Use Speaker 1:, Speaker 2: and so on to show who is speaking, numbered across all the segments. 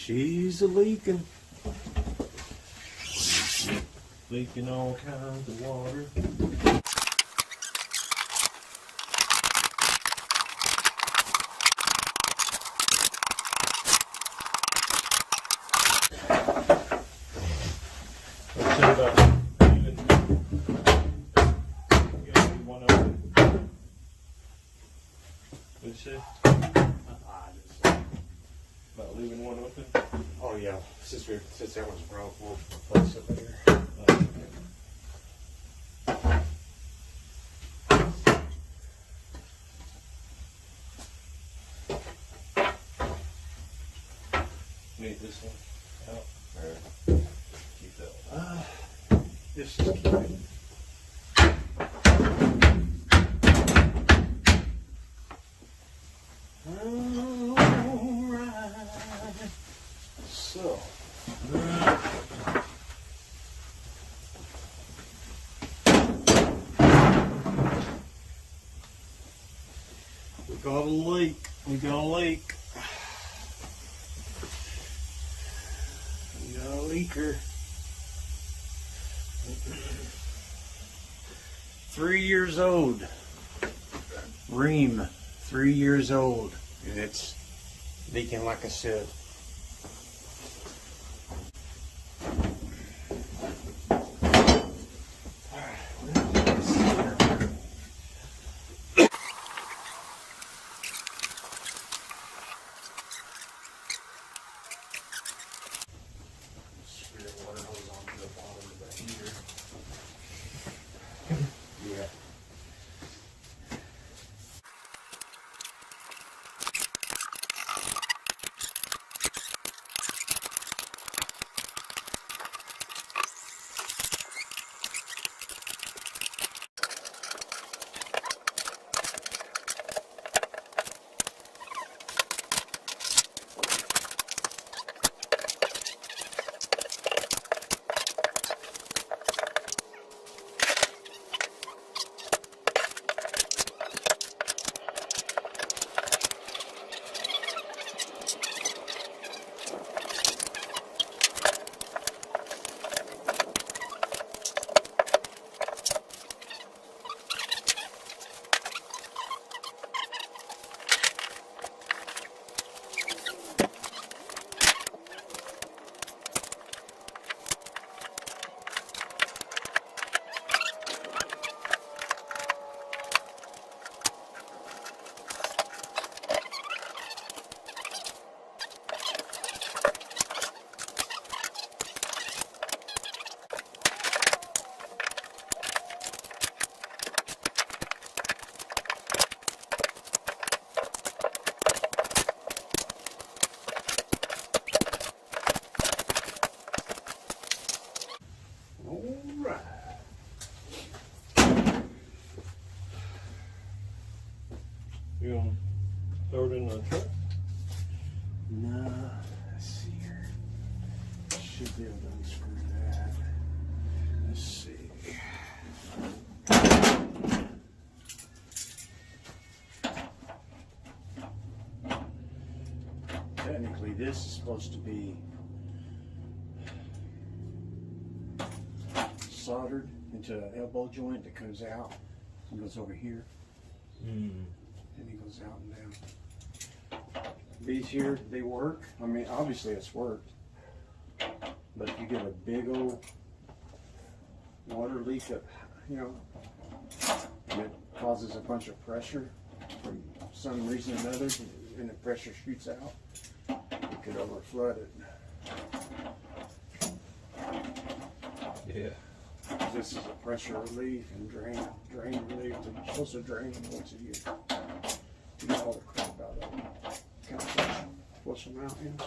Speaker 1: She's a leaking.
Speaker 2: Leaking all kinds of water. Let's see about leaving. You gotta leave one open. What'd you say? About leaving one open?
Speaker 1: Oh yeah, since that one's broke, we'll replace it later.
Speaker 2: Need this one out. Or keep that one.
Speaker 1: This is keep it. Alright. So. We got a leak. We got a leak. We got a leaker. 3 years old. Ream. 3 years old. And it's leaking like a sieve. Screw the water hose onto the bottom of the heater. Yeah. Alright.
Speaker 2: You gonna throw it in the truck?
Speaker 1: No, let's see here. Should be able to unscrew that. Let's see. Technically, this is supposed to be soldered into an elbow joint that comes out and goes over here, and it goes out and down. These here, they work. I mean, obviously it's worked, but if you get a big old water leak that, you know, and it causes a bunch of pressure from some reason or another, and the pressure shoots out, it could overflood it.
Speaker 2: Yeah.
Speaker 1: This is a pressure relief and drain relief. It's supposed to drain once a year. You know all the crap about it. Kind of flush them out, you know.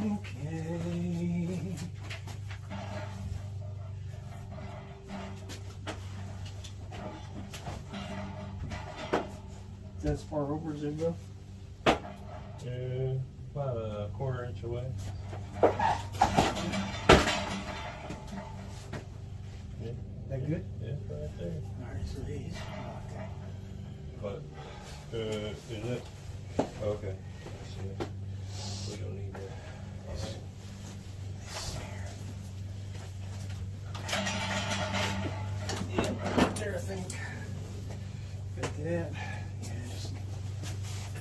Speaker 1: Okay. As far over as it go?
Speaker 2: About a quarter inch away.
Speaker 1: That good?
Speaker 2: Yeah, right there.
Speaker 1: Alright, so these. Okay.
Speaker 2: But, is it? Okay. I see. We don't need that.
Speaker 1: Yeah, right there, I think. Got that. Yeah, just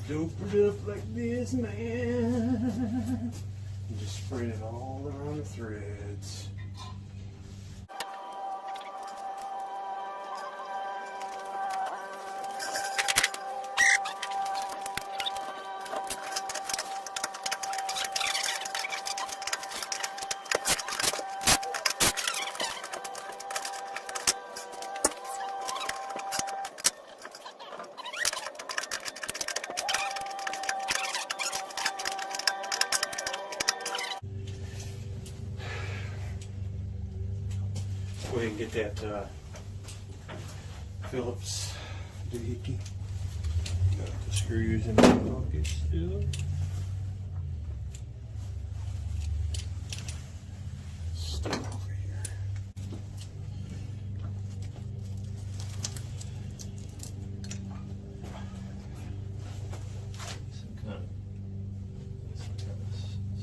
Speaker 1: dope it up like this, man. And just spread it all around the threads. Go ahead and get that Phillips doohickey.
Speaker 2: Got the screws in the pocket still.
Speaker 1: Stick over here.
Speaker 2: Some kind of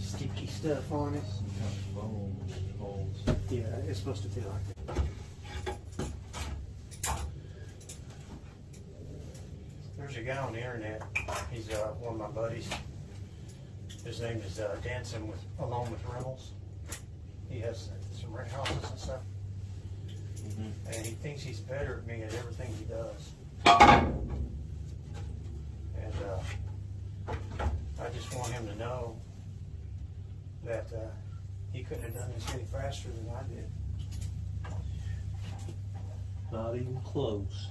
Speaker 1: Sticky stuff on it.
Speaker 2: some kind of foam holes.
Speaker 1: Yeah, it's supposed to be like that. There's a guy on the internet. He's one of my buddies. His name is Dancing with Alone with Rentals. He has some rent houses and stuff, and he thinks he's better at me at everything he does. And I just want him to know that he couldn't have done this any faster than I did.
Speaker 2: Not even close.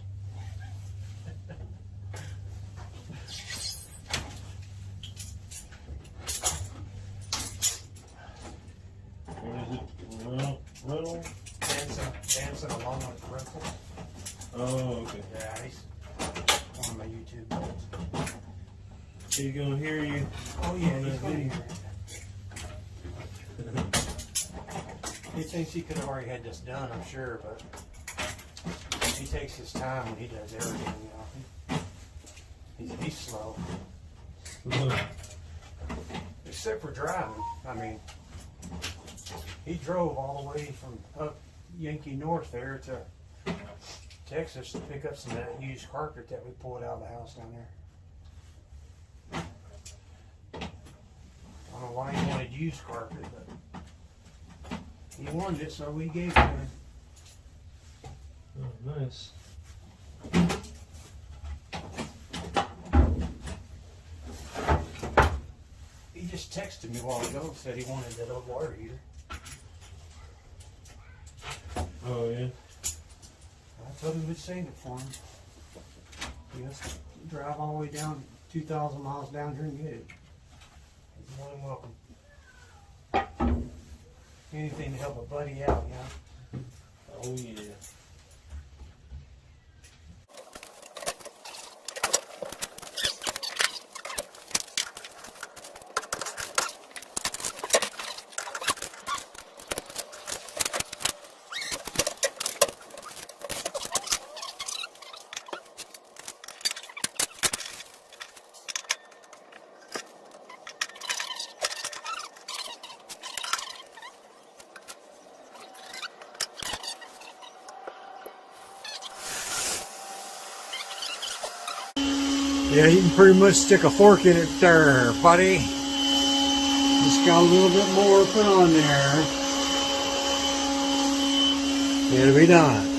Speaker 2: What is it? Rental?
Speaker 1: Dancing Alone with Rentals.
Speaker 2: Oh, okay.
Speaker 1: Yeah, he's one of my YouTube videos.
Speaker 2: He's gonna hear you.
Speaker 1: Oh yeah,
Speaker 2: on
Speaker 1: he's
Speaker 2: that
Speaker 1: gonna
Speaker 2: video.
Speaker 1: hear it. He thinks he could have already had this done, I'm sure, but he takes his time when he does everything, you know. He's slow. Except for driving. I mean, he drove all the way from up Yankee North there to Texas to pick up some of that used carpet that we pulled out of the house down there. I don't know why he wanted used carpet, but he wanted it, so we gave it to him.
Speaker 2: Oh, nice.
Speaker 1: He just texted me a while ago and said he wanted that old water heater.
Speaker 2: Oh, yeah.
Speaker 1: I told him we'd save it for him. He has to drive all the way down 2,000 miles down here and get it. He's more than welcome. Anything to help a buddy out, you know?
Speaker 2: Oh, yeah.
Speaker 1: Yeah, you can pretty much stick a fork in it there, buddy. Just got a little bit more put on there. It'll be done.